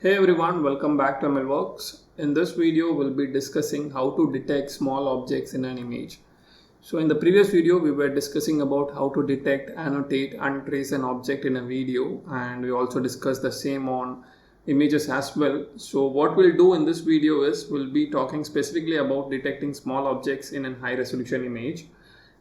Hey everyone, welcome back to MLWorks. In this video, we'll be discussing how to detect small objects in an image. So in the previous video, we were discussing about how to detect, annotate, and trace an object in a video, and we also discussed the same on images as well. So what we'll do in this video is we'll be talking specifically about detecting small objects in a high resolution image.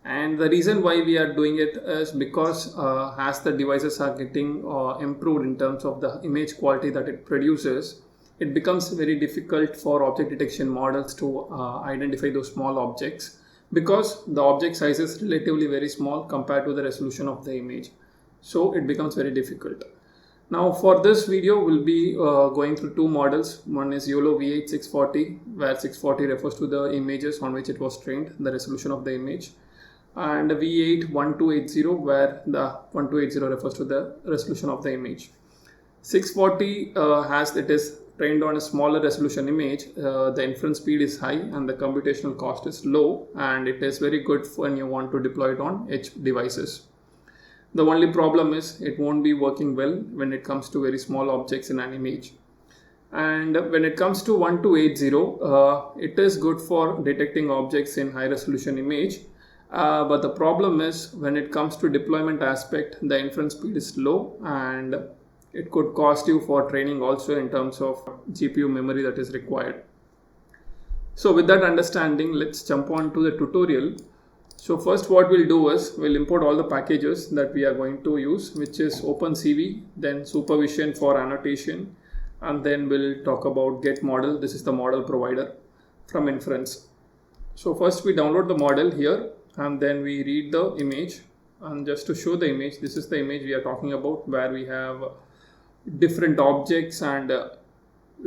And the reason why we are doing it is because as the devices are getting improved in terms of the image quality that it produces, it becomes very difficult for object detection models to identify those small objects because the object size is relatively very small compared to the resolution of the image. So it becomes very difficult. Now for this video, we'll be going through two models. One is YOLO V8 640, where 640 refers to the images on which it was trained, the resolution of the image, and V8 1280, where the 1280 refers to the resolution of the image. 640 it is trained on a smaller resolution image. The inference speed is high and the computational cost is low, and it is very good when you want to deploy it on edge devices. The only problem is it won't be working well when it comes to very small objects in an image. And when it comes to 1280, it is good for detecting objects in high resolution image. But the problem is when it comes to deployment aspect, the inference speed is low and it could cost you for training also in terms of GPU memory that is required. So with that understanding, let's jump on to the tutorial. So first what we'll do is we'll import all the packages that we are going to use, which is OpenCV, then supervision for annotation, and then we'll talk about get model. This is the model provider from Inference. So first we download the model here, and then we read the image. And just to show the image, this is the image we are talking about, where we have different objects and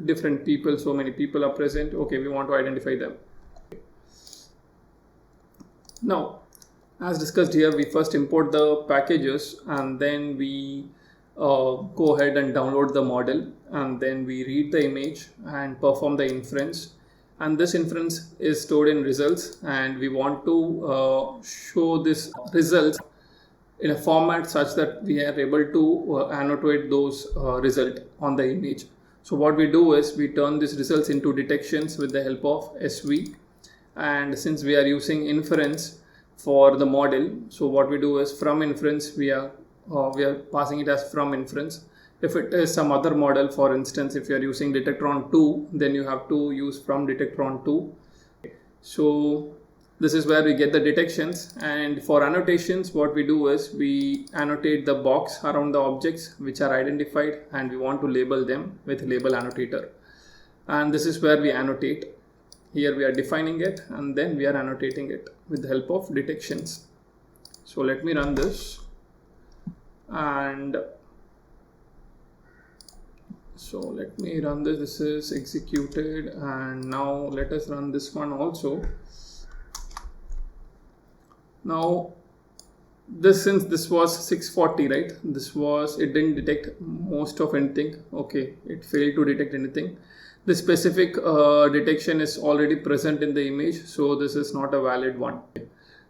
different people. So many people are present. Okay, we want to identify them. Now, as discussed here, we first import the packages and then we go ahead and download the model, and then we read the image and perform the inference. And this inference is stored in results, and we want to show this results in a format such that we are able to annotate those results on the image. So what we do is we turn these results into detections with the help of SV, and since we are using inference for the model, so what we do is from inference we are passing it as from inference. If it is some other model, for instance, if you are using Detectron 2, then you have to use from Detectron 2. So this is where we get the detections, and for annotations what we do is we annotate the box around the objects which are identified, and we want to label them with label annotator. And this is where we annotate. Here we are defining it and then we are annotating it with the help of detections. So let me run this, and so let me run this. This is executed, and now let us run this one also. Now since this was 640, right, it didn't detect most of anything. Okay, it failed to detect anything. This specific detection is already present in the image, so this is not a valid one.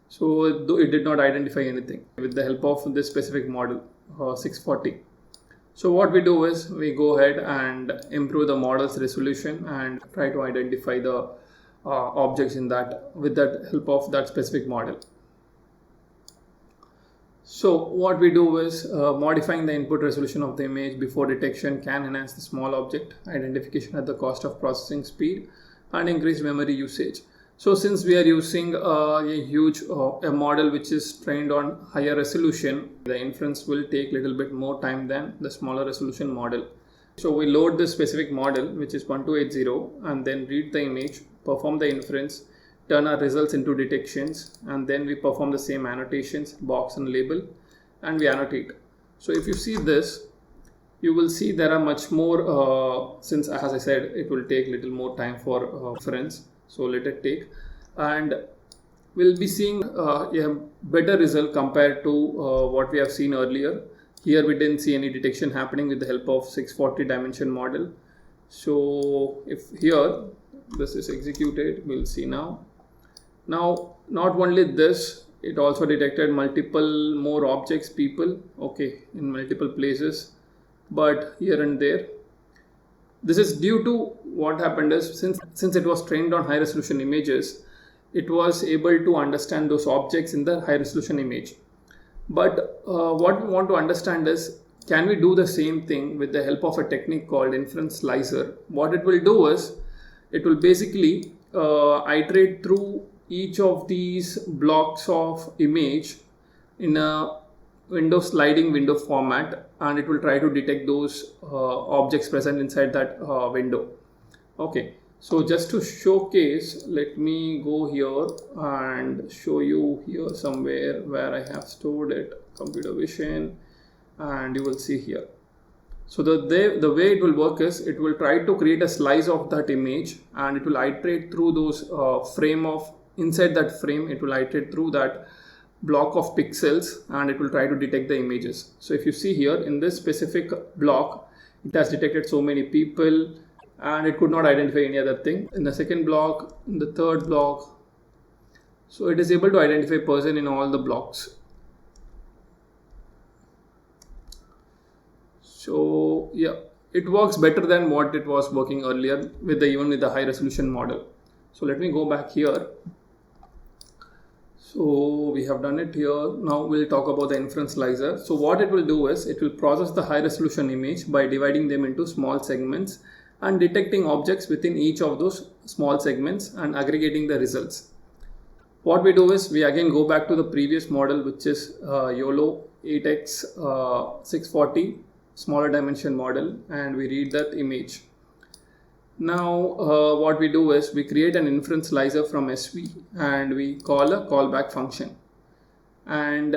So it did not identify anything with the help of this specific model 640. So what we do is we go ahead and improve the model's resolution and try to identify the objects in that with the help of that specific model. So what we do is modifying the input resolution of the image before detection can enhance the small object identification at the cost of processing speed and increased memory usage. So since we are using a huge a model which is trained on higher resolution, the inference will take a little bit more time than the smaller resolution model. So we load this specific model, which is 1280, and then read the image, perform the inference, turn our results into detections, and then we perform the same annotations, box and label, and we annotate. So if you see this, you will see there are much more, since as I said, it will take a little more time for inference. So let it take, and we'll be seeing a better result compared to what we have seen earlier. Here we didn't see any detection happening with the help of 640 dimension model. So if here this is executed, we'll see now. Now not only this, it also detected multiple more objects, people, okay, in multiple places, but here and there. This is due to what happened is since it was trained on high resolution images, it was able to understand those objects in the high resolution image. But what we want to understand is, can we do the same thing with the help of a technique called Inference Slicer? What it will do is, it will basically iterate through each of these blocks of image in a sliding window format, and it will try to detect those objects present inside that window. Okay, so just to showcase, let me go here and show you here somewhere where I have stored it, computer vision, and you will see here. So the way it will work is, it will try to create a slice of that image, and it will iterate through those inside that frame, it will iterate through that block of pixels, and it will try to detect the images. So if you see here in this specific block, it has detected so many people, and it could not identify any other thing. In the second block, in the third block, so it is able to identify person in all the blocks. So yeah, it works better than what it was working earlier even with the high resolution model. So let me go back here. So we have done it here. Now we'll talk about the Inference Slicer. So what it will do is, it will process the high resolution image by dividing them into small segments and detecting objects within each of those small segments and aggregating the results. What we do is, we again go back to the previous model, which is YOLO 8x 640 smaller dimension model, and we read that image. Now what we do is, we create an inference slicer from SV, and we call a callback function. And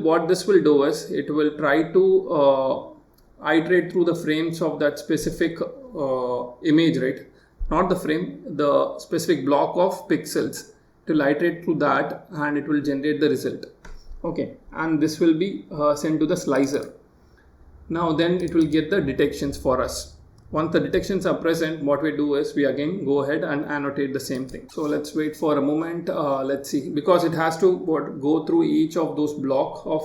what this will do is, it will try to iterate through the frames of that specific image, right? Not the frame, the specific block of pixels. It will iterate through that, and it will generate the result. Okay, and this will be sent to the slicer. Now then it will get the detections for us. Once the detections are present, what we do is, we again go ahead and annotate the same thing. So let's wait for a moment. Let's see, because it has to go through each of those block of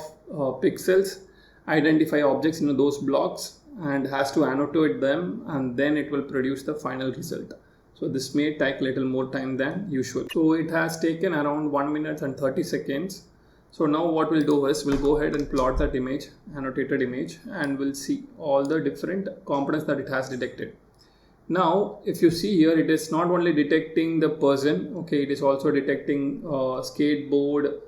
pixels, identify objects in those blocks, and has to annotate them, and then it will produce the final result. So this may take a little more time than usual. So it has taken around 1 minute and 30 seconds. So now what we'll do is, we'll go ahead and plot that image, annotated image, and we'll see all the different components that it has detected. Now if you see here, it is not only detecting the person, okay, it is also detecting skateboard,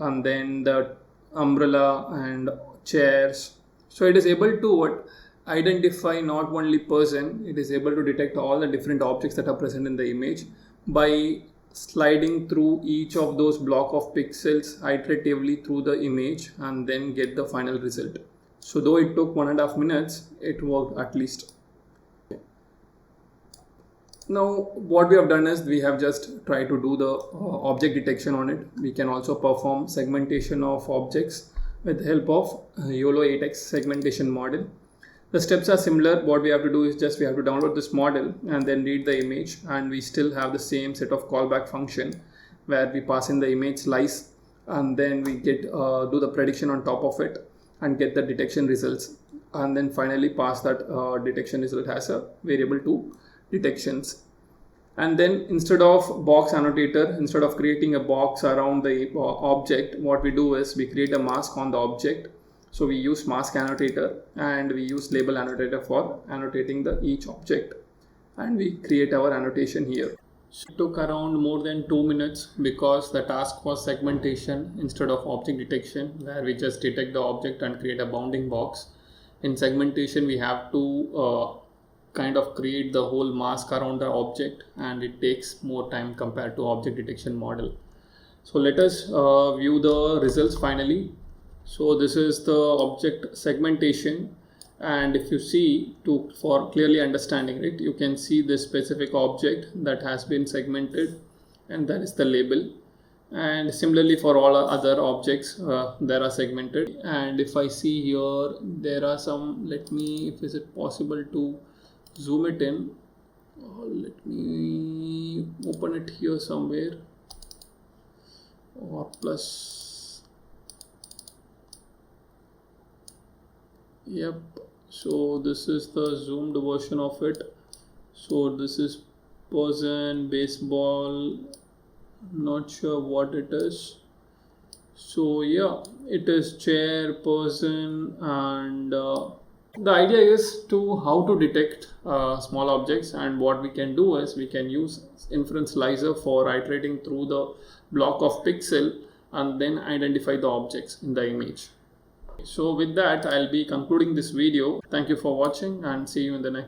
and then the umbrella and chairs. So it is able to identify not only person, it is able to detect all the different objects that are present in the image by sliding through each of those block of pixels iteratively through the image, and then get the final result. So though it took 1.5 minutes, it worked at least. Now what we have done is, we have just tried to do the object detection on it. We can also perform segmentation of objects with the help of YOLO 8x segmentation model. The steps are similar. What we have to do is, just we have to download this model and then read the image, and we still have the same set of callback function where we pass in the image slice, and then we get do the prediction on top of it and get the detection results, and then finally pass that detection result as a variable to detections. And then instead of box annotator, instead of creating a box around the object, what we do is, we create a mask on the object. So we use mask annotator, and we use label annotator for annotating each object, and we create our annotation here. So it took around more than 2 minutes, because the task was segmentation instead of object detection, where we just detect the object and create a bounding box. In segmentation, we have to kind of create the whole mask around the object, and it takes more time compared to object detection model. So let us view the results finally. So this is the object segmentation, and if you see, for clearly understanding it, you can see this specific object that has been segmented, and that is the label. And similarly for all other objects, that are segmented. And if I see here, there are some, is it possible to zoom it in? Let me open it here somewhere, or plus. Yep. So this is the zoomed version of it. So this is person, baseball, not sure what it is. So yeah, it is chair, person, and the idea is to how to detect small objects, and what we can do is we can use Inference Slicer for iterating through the block of pixel and then identify the objects in the image. So with that, I'll be concluding this video. Thank you for watching and see you in the next.